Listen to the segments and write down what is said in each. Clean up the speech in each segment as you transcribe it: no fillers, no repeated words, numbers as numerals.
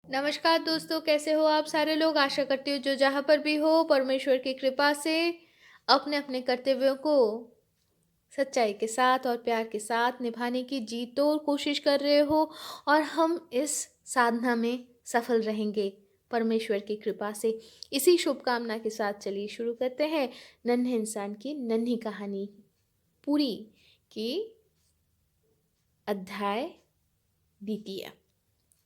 नमस्कार दोस्तों, कैसे हो आप सारे लोग। आशा करती हूँ जो जहाँ पर भी हो परमेश्वर की कृपा से अपने अपने कर्तव्यों को सच्चाई के साथ और प्यार के साथ निभाने की जी तोड़ कोशिश कर रहे हो। और हम इस साधना में सफल रहेंगे परमेश्वर की कृपा से। इसी शुभकामना के साथ चलिए शुरू करते हैं नन्हे इंसान की नन्ही कहानी पूरी की अध्याय द्वितीय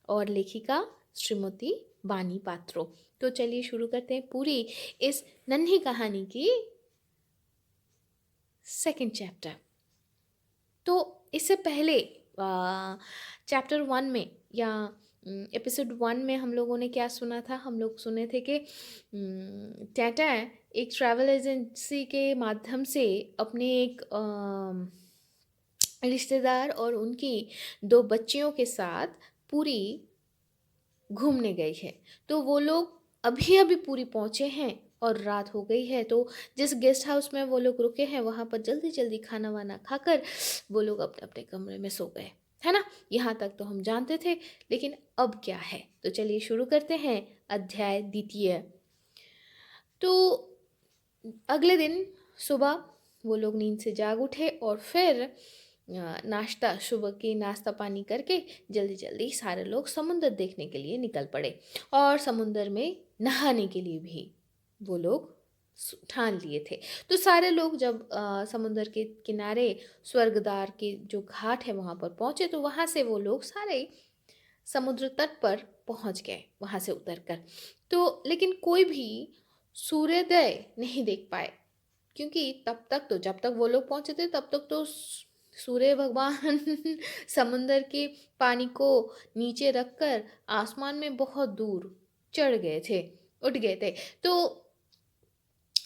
और लेखिका श्रीमती वानी पात्रो। तो चलिए शुरू करते हैं पूरी इस नन्ही कहानी की सेकंड चैप्टर। तो इससे पहले चैप्टर 1 में या एपिसोड 1 में हम लोगों ने क्या सुना था। हम लोग सुने थे कि टाटा एक ट्रैवल एजेंसी के माध्यम से अपने एक रिश्तेदार और उनकी दो बच्चियों के साथ पूरी घूमने गई है। तो वो लोग अभी अभी पूरी पहुँचे हैं और रात हो गई है। तो जिस गेस्ट हाउस में वो लोग रुके हैं वहाँ पर जल्दी जल्दी खाना वाना खाकर वो लोग अपने अपने कमरे में सो गए, है ना। यहाँ तक तो हम जानते थे, लेकिन अब क्या है। तो चलिए शुरू करते हैं अध्याय द्वितीय। तो अगले दिन सुबह वो लोग नींद से जाग उठे और फिर नाश्ता सुबह की नाश्ता पानी करके जल्दी जल्दी सारे लोग समुंदर देखने के लिए निकल पड़े। और समुंदर में नहाने के लिए भी वो लोग ठान लिए थे। तो सारे लोग जब समुंदर के किनारे स्वर्गद्वार के जो घाट है वहाँ पर पहुँचे तो वहाँ से वो लोग सारे समुद्र तट पर पहुँच गए वहाँ से उतरकर। तो लेकिन कोई भी सूर्योदय नहीं देख पाए, क्योंकि तब तक तो जब तक वो लोग पहुंचे थे तब तक तो सूर्य भगवान समुंदर के पानी को नीचे रखकर आसमान में बहुत दूर चढ़ गए थे, उठ गए थे। तो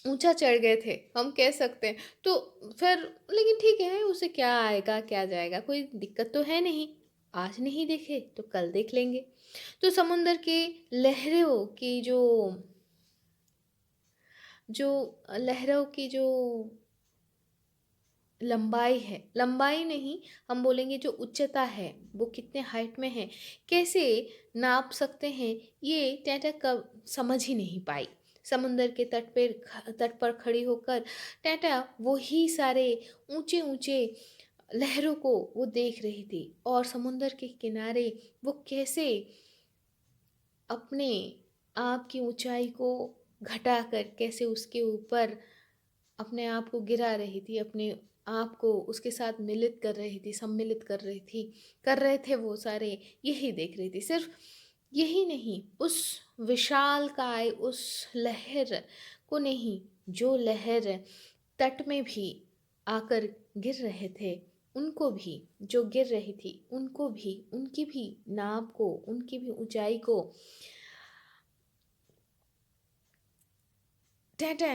ऊंचा चढ़ गए थे हम कह सकते हैं। तो फिर लेकिन ठीक है, उसे क्या आएगा क्या जाएगा, कोई दिक्कत तो है नहीं। आज नहीं देखे तो कल देख लेंगे। तो समुंदर के लहरों की जो लहरों की जो लंबाई है, लंबाई नहीं, हम बोलेंगे जो उच्चता है वो कितने हाइट में है, कैसे नाप सकते हैं, ये टाटा कब समझ ही नहीं पाई। समुंदर के तट पर खड़ी होकर टाटा वही सारे ऊंचे ऊंचे लहरों को वो देख रही थी। और समुंदर के किनारे वो कैसे अपने आप की ऊंचाई को घटाकर कैसे उसके ऊपर अपने आप को गिरा रही थी, अपने आप को उसके साथ मिलित कर रही थी, सम्मिलित कर रही थी, कर रहे थे वो सारे। यही देख रही थी। सिर्फ यही नहीं, उस विशाल काय उस लहर को नहीं, जो लहर तट में भी आकर गिर रहे थे उनको भी, जो गिर रही थी उनको भी, उनकी भी नाव को, उनकी भी ऊंचाई को टाटा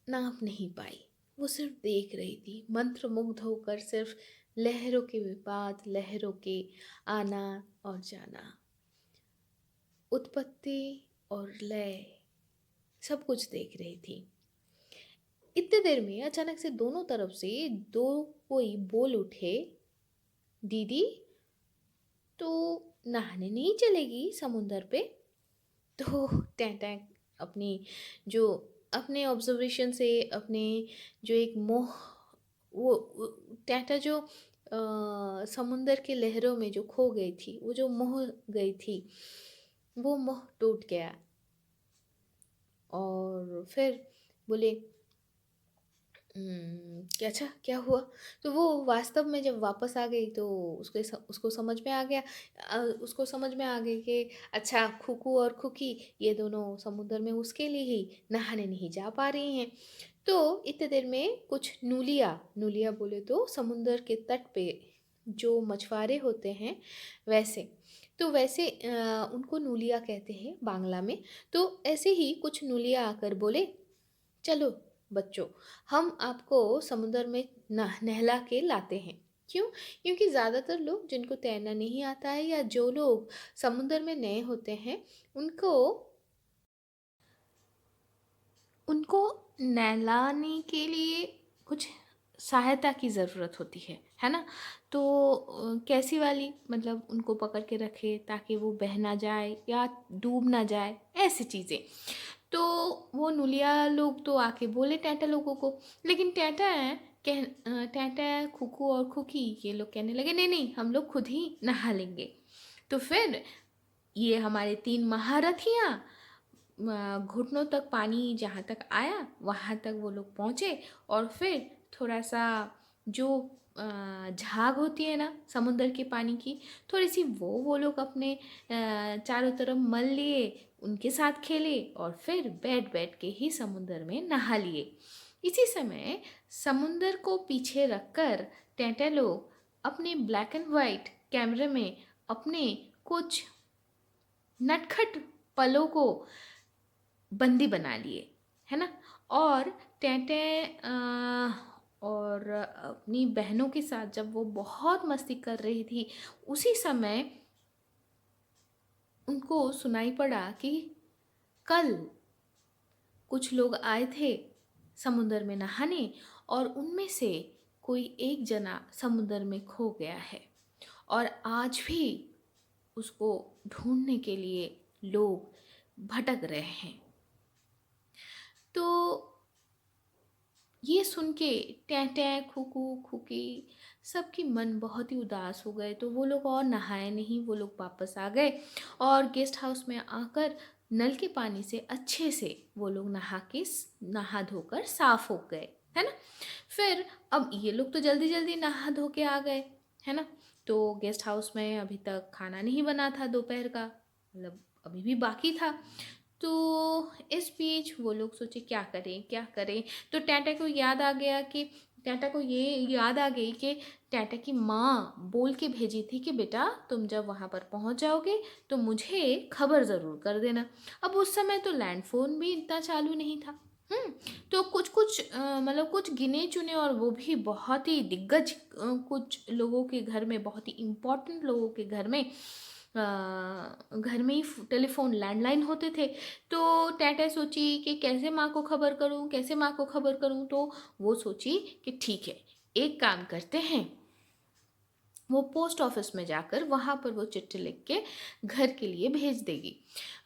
नाप नहीं पाई। वो सिर्फ देख रही थी मंत्रमुग्ध होकर, सिर्फ लहरों के विपात, लहरों के आना और जाना, उत्पत्ति और लय, सब कुछ देख रही थी। इतने देर में अचानक से दोनों तरफ से दो कोई बोल उठे, दीदी तो नहाने नहीं चलेगी समुंदर पे। तो टैं टैं अपनी जो अपने ऑब्जर्वेशन से अपने जो एक मोह वो टैंटा जो समुंदर के लहरों में जो खो गई थी, वो जो मोह गई थी, वो मोह टूट गया। और फिर बोले क्या, अच्छा क्या हुआ। तो वो वास्तव में जब वापस आ गई तो उसको समझ में आ गया, उसको समझ में आ गई कि अच्छा खुकू और खुकी ये दोनों समुद्र में उसके लिए ही नहाने नहीं जा पा रही हैं। तो इतने देर में कुछ नूलिया, नूलिया बोले तो समुंदर के तट पे जो मछुआरे होते हैं वैसे, तो वैसे उनको नूलिया कहते हैं बांग्ला में। तो ऐसे ही कुछ नूलिया आकर बोले, चलो बच्चों, हम आपको समुद्र में नहला के लाते हैं। क्यों? क्योंकि ज़्यादातर लोग जिनको तैरना नहीं आता है या जो लोग समुद्र में नए होते हैं उनको उनको नहलाने के लिए कुछ सहायता की ज़रूरत होती है है ना? तो कैसी वाली? मतलब उनको पकड़ के रखे ताकि वो बह ना जाए या डूब ना जाए, ऐसी चीज़ें। तो वो नुलिया लोग तो आके बोले टैटा लोगों को, लेकिन टैटा, खुकू और खुकी ये लोग कहने लगे नहीं नहीं, हम लोग खुद ही नहा लेंगे। तो फिर ये हमारे 3 महारथियाँ घुटनों तक पानी जहाँ तक आया वहाँ तक वो लोग पहुँचे, और फिर थोड़ा-सा जो झाग होती है ना समुद्र के पानी की, थोड़ी-सी वो लोग अपने चारों तरफ मल लिए, उनके साथ खेले और फिर बैठ-बैठ के ही समुद्र में नहा लिए। इसी समय समुद्र को पीछे रखकर टैंटा लोग अपने ब्लैक एंड व्हाइट कैमरे में अपने कुछ नटखट पलों को बंदी बना लिए, है ना? और टेंटें और अपनी बहनों के साथ जब वो बहुत मस्ती कर रही थी, उसी समय उनको सुनाई पड़ा कि कल कुछ लोग आए थे समुद्र में नहाने, और उनमें से कोई एक जना समुद्र में खो गया है, और आज भी उसको ढूंढने के लिए लोग भटक रहे हैं। तो ये सुन के टैं-टैं, खुकी सबकी मन बहुत ही उदास हो गए, तो वो लोग और नहाए नहीं, वो लोग वापस आ गए और गेस्ट हाउस में आकर नल के पानी से अच्छे से वो लोग नहा धोकर साफ हो गए, है ना? फिर अब ये लोग तो जल्दी-जल्दी नहा धो के आ गए, है ना? तो गेस्ट हाउस में अभी तक खाना नहीं बना था दोपहर का, मतलब अभी भी बाकी था। तो इस बीच वो लोग सोचे क्या करें, क्या करें? तो टाटा को ये याद आ गई कि टाटा की माँ बोल के भेजी थी कि बेटा तुम जब वहाँ पर पहुँच जाओगे तो मुझे खबर ज़रूर कर देना। अब उस समय तो लैंड फ़ोन भी इतना चालू नहीं था। तो कुछ-कुछ मतलब कुछ गिने-चुने और वो भी बहुत ही दिग्गज कुछ लोगों के घर में, बहुत ही इम्पोर्टेंट लोगों के घर में ही टेलीफोन लैंडलाइन होते थे। तो टाटा सोची कि कैसे माँ को खबर करूँ, कैसे माँ को खबर करूँ? तो वो सोची कि ठीक है, एक काम करते हैं, वो पोस्ट ऑफिस में जाकर वहाँ पर वो चिट्ठी लिख के घर के लिए भेज देगी,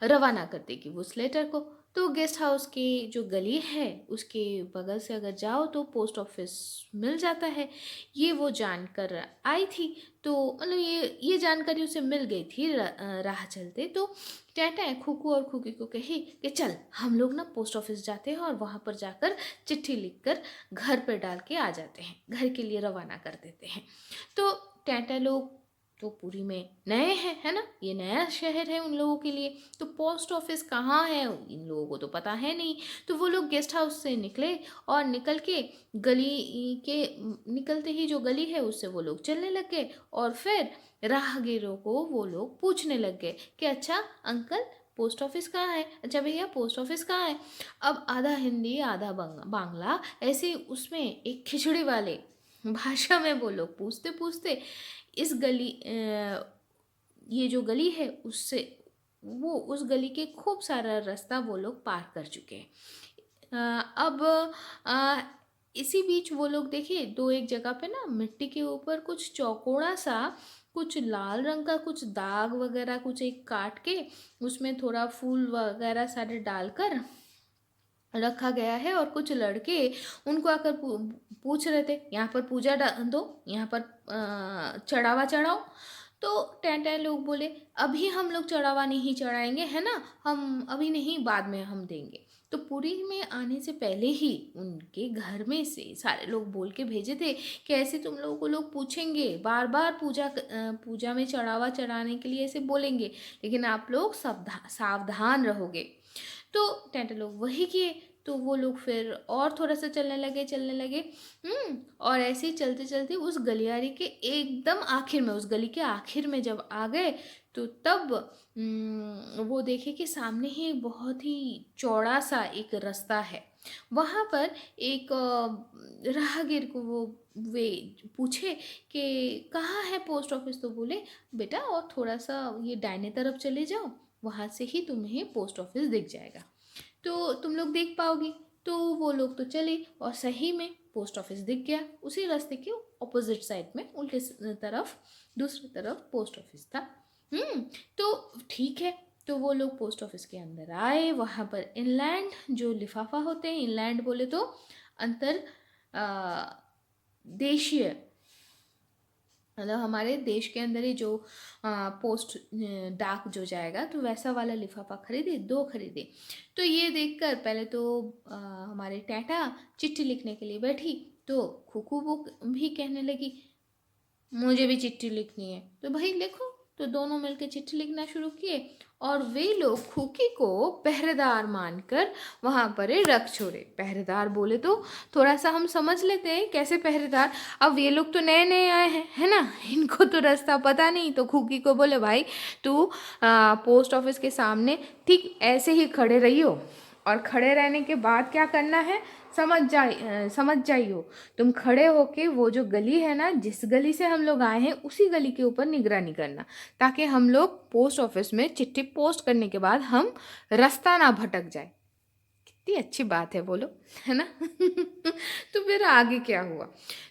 रवाना कर देगी वो उस लेटर को। तो गेस्ट हाउस की जो गली है उसके बगल से अगर जाओ तो पोस्ट ऑफिस मिल जाता है। ये वो जानकर आई थी, तो मतलब ये जानकारी उसे मिल गई थी राह चलते। तो टाटा खुकू और खुकी को कही कि चल हम लोग ना पोस्ट ऑफिस जाते हैं और वहाँ पर जाकर चिट्ठी लिखकर घर पर डाल के आ जाते हैं, घर के लिए रवाना कर देते हैं। तो टाटा लोग तो पुरी में नए हैं, है ना? ये नया शहर है उन लोगों के लिए, तो पोस्ट ऑफिस कहाँ है इन लोगों को तो पता है नहीं। तो वो लोग गेस्ट हाउस से निकले और निकल के गली के निकलते ही जो गली है उससे वो लोग चलने लग गए, और फिर राहगीरों को वो लोग पूछने लग गए कि अच्छा अंकल पोस्ट ऑफिस कहाँ है? अच्छा भैया पोस्ट ऑफिस कहाँ है? अब आधा हिंदी आधा बांग्ला ऐसे उसमें एक खिचड़ी वाले भाषा में वो लोग पूछते पूछते इस ये जो गली है उससे वो उस गली के खूब सारा रास्ता वो लोग पार कर चुके हैं। अब अ, इसी बीच वो लोग देखे दो एक जगह पे ना मिट्टी के ऊपर कुछ चौकोड़ा सा कुछ लाल रंग का कुछ दाग वगैरह कुछ एक काट के उसमें थोड़ा फूल वगैरह सारे डालकर रखा गया है, और कुछ लड़के उनको आकर पूछ रहे थे यहाँ पर पूजा दो, यहाँ पर चढ़ावा चढ़ाओ। तो टेंटे लोग बोले अभी हम लोग चढ़ावा नहीं चढ़ाएंगे, है ना? हम अभी नहीं, बाद में हम देंगे। तो पुरी में आने से पहले ही उनके घर में से सारे लोग बोल के भेजे थे कि ऐसे तुम लोगों को लोग पूछेंगे बार बार पूजा में चढ़ावा चढ़ाने के लिए ऐसे बोलेंगे, लेकिन आप लोग सावधान रहोगे। तो टेंट लोग वही किए। तो वो लोग फिर और थोड़ा सा चलने लगे। और ऐसे ही चलते चलते उस गलियारे के एकदम आखिर में, उस गली के आखिर में जब आ गए तो तब वो देखे कि सामने ही बहुत ही चौड़ा सा एक रास्ता है। वहाँ पर एक राहगीर को वे पूछे कि कहाँ है पोस्ट ऑफिस? तो बोले बेटा और थोड़ा सा ये दाहिने तरफ चले जाओ, वहाँ से ही तुम्हें पोस्ट ऑफिस दिख जाएगा, तो तुम लोग देख पाओगी। तो वो लोग तो चले और सही में पोस्ट ऑफिस दिख गया उसी रास्ते के ऑपोजिट साइड में, उल्टे तरफ, दूसरी तरफ पोस्ट ऑफिस था। तो ठीक है, तो वो लोग पोस्ट ऑफिस के अंदर आए। वहाँ पर इनलैंड जो लिफाफा होते हैं, इनलैंड बोले तो अंतर देशीय, मतलब हमारे देश के अंदर ही जो पोस्ट डाक जो जाएगा, तो वैसा वाला लिफाफा खरीदे, 2 खरीदे। तो ये देखकर पहले तो हमारे टैटा चिट्ठी लिखने के लिए बैठी, तो खुकू वो भी कहने लगी मुझे भी चिट्ठी लिखनी है। तो भाई लिखो। तो दोनों मिलकर चिट्ठी लिखना शुरू किए और वे लोग खुकी को पहरेदार मानकर वहाँ पर ही रख छोड़े। पहरेदार बोले तो थोड़ा सा हम समझ लेते हैं कैसे पहरेदार। अब ये लोग तो नए नए आए हैं, है ना, इनको तो रास्ता पता नहीं। तो खुकी को बोले भाई तू पोस्ट ऑफिस के सामने ठीक ऐसे ही खड़े रहियो, और खड़े रहने के बाद क्या करना है समझ जाइयो। तुम खड़े होके वो जो गली है ना, जिस गली से हम लोग आए हैं, उसी गली के ऊपर निगरानी करना, ताकि हम लोग पोस्ट ऑफिस में चिट्ठी पोस्ट करने के बाद हम रास्ता ना भटक जाए। कितनी अच्छी बात है बोलो, है ना। तो फिर आगे क्या हुआ,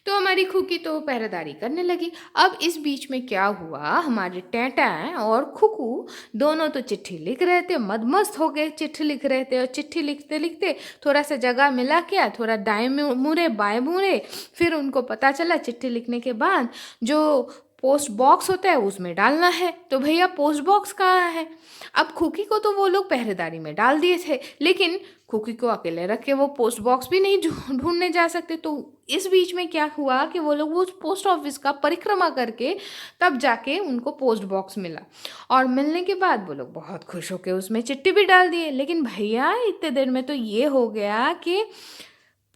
तो हमारी खुकी तो पहरेदारी करने लगी। अब इस बीच में क्या हुआ, हमारे टैटा और खुकू दोनों तो चिट्ठी लिख रहे थे, मदमस्त हो गए, चिट्ठी लिख रहे थे। और चिट्ठी लिखते लिखते थोड़ा सा जगह मिला, क्या थोड़ा दाएं मुड़े बाएं मुड़े, फिर उनको पता चला चिट्ठी लिखने के बाद जो पोस्ट बॉक्स होता है उसमें डालना है। तो भैया पोस्ट बॉक्स कहाँ है। अब खुकी को तो वो लोग पहरेदारी में डाल दिए थे, लेकिन खुकी को अकेले रख के वो पोस्ट बॉक्स भी नहीं ढूंढने जा सकते। तो इस बीच में क्या हुआ कि वो लोग वो पोस्ट ऑफिस का परिक्रमा करके तब जाके उनको पोस्ट बॉक्स मिला। और मिलने के बाद वो लोग बहुत खुश होके उसमें चिट्ठी भी डाल दिए। लेकिन भैया इतने देर में तो ये हो गया कि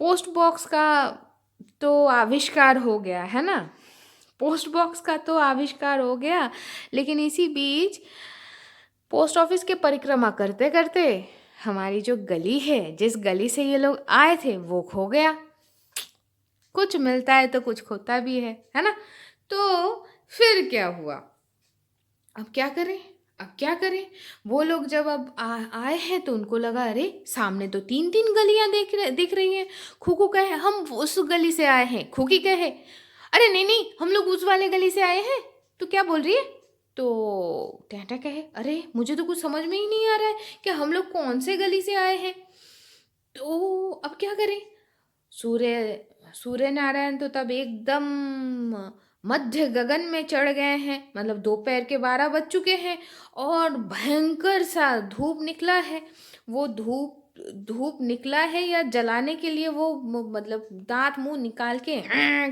पोस्ट बॉक्स का तो आविष्कार हो गया, है ना, पोस्ट बॉक्स का तो आविष्कार हो गया। लेकिन इसी बीच पोस्ट ऑफिस के परिक्रमा करते करते हमारी जो गली है, जिस गली से ये लोग आए थे, वो खो गया। कुछ मिलता है तो कुछ खोता भी है ना। तो फिर क्या हुआ, अब क्या करें, अब क्या करें। वो लोग जब अब आए हैं तो उनको लगा अरे सामने तो 3-3 गलियां दिख रही हैं। खुकू कहे हम उस गली से आए हैं, खुकी कहे अरे नहीं नहीं हम लोग उस वाले गली से आए हैं। तो क्या बोल रही है। तो टैटा कहे अरे मुझे तो कुछ समझ में ही नहीं आ रहा है कि हम लोग कौन से गली से आए हैं। तो अब क्या करें। सूर्य सूर्य नारायण तो तब एकदम मध्य गगन में चढ़ गए हैं, मतलब दोपहर के 12 बज चुके हैं और भयंकर सा धूप निकला है। वो धूप निकला है या जलाने के लिए वो मतलब दांत मुंह निकाल के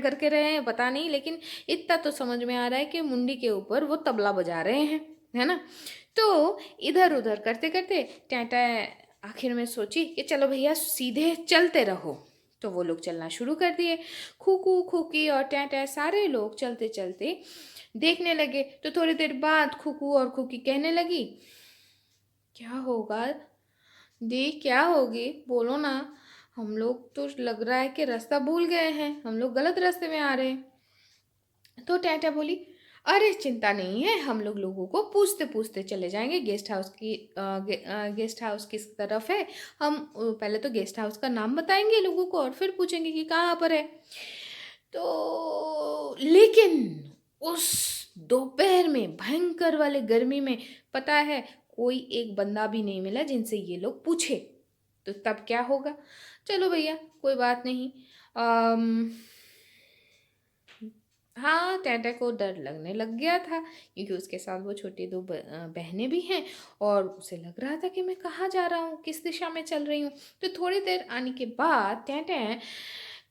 करके रहे हैं, पता नहीं, लेकिन इतना तो समझ में आ रहा है कि मुंडी के ऊपर वो तबला बजा रहे हैं, है ना। तो इधर उधर करते करते टाटा आखिर में सोची कि चलो भैया सीधे चलते रहो। तो वो लोग चलना शुरू कर दिए। खुकू खुकी और टैटा सारे लोग चलते चलते देखने लगे। तो थोड़ी देर बाद खुकू और खुकी कहने लगी क्या होगा दी, क्या होगी, बोलो ना, हम लोग तो लग रहा है कि रास्ता भूल गए हैं, हम लोग गलत रास्ते में आ रहे हैं। तो टैटा बोली अरे चिंता नहीं है, हम लोग लोगों को पूछते पूछते चले जाएंगे। गेस्ट हाउस किस तरफ है, हम पहले तो गेस्ट हाउस का नाम बताएंगे लोगों को और फिर पूछेंगे कि कहाँ पर है। तो लेकिन उस दोपहर में भयंकर वाले गर्मी में पता है कोई एक बंदा भी नहीं मिला जिनसे ये लोग पूछे। तो तब क्या होगा, चलो भैया कोई बात नहीं। हाँ टैटा को डर लगने लग गया था क्योंकि उसके साथ वो छोटी 2 बहनें भी हैं और उसे लग रहा था कि मैं कहाँ जा रहा हूँ, किस दिशा में चल रही हूँ। तो थोड़ी देर आने के बाद टैटा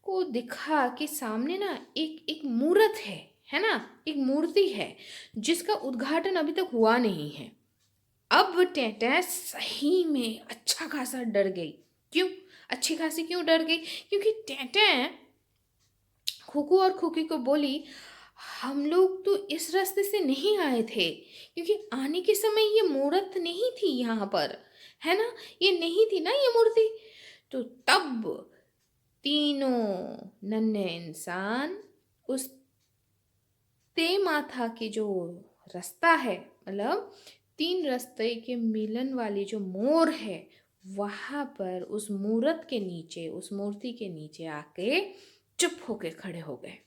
को दिखा कि सामने ना एक मूर्त है ना, एक मूर्ति है जिसका उद्घाटन अभी तक हुआ नहीं है। अब टैटा सही में अच्छा खासा डर गई। क्यों अच्छी खासी क्यों डर गई, क्योंकि टैटा खुकू और खुकी को बोली हम लोग तो इस रास्ते से नहीं आए थे, क्योंकि आने के समय ये मूर्त नहीं थी यहाँ पर, है ना, ये नहीं थी ना ये मूर्ति। तो तब तीनों नन्हे इंसान उस ते माथा की जो रास्ता है, मतलब 3 रास्ते के मिलन वाली जो मोड़ है, वहाँ पर उस मूर्त के नीचे, उस मूर्ति के नीचे आके चुप होके खड़े हो गए।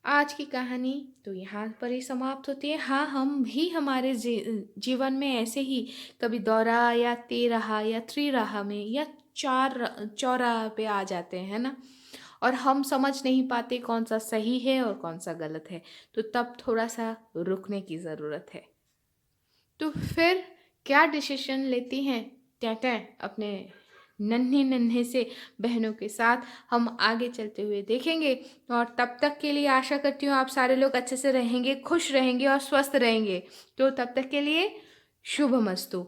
आज की कहानी तो यहाँ पर ही समाप्त होती है। हाँ, हम भी हमारे जीवन में ऐसे ही कभी दोराहा या तेरहा या त्रिराहा में या चौराहा पे आ जाते हैं, है ना? और हम समझ नहीं पाते कौन सा सही है और कौन सा गलत है, तो तब थोड़ा सा रुकने की ज़रूरत है। तो फिर क्या डिसीजन लेती हैं तैं अपने नन्हे नन्हे से बहनों के साथ, हम आगे चलते हुए देखेंगे। और तब तक के लिए आशा करती हूँ आप सारे लोग अच्छे से रहेंगे, खुश रहेंगे और स्वस्थ रहेंगे। तो तब तक के लिए शुभमस्तु।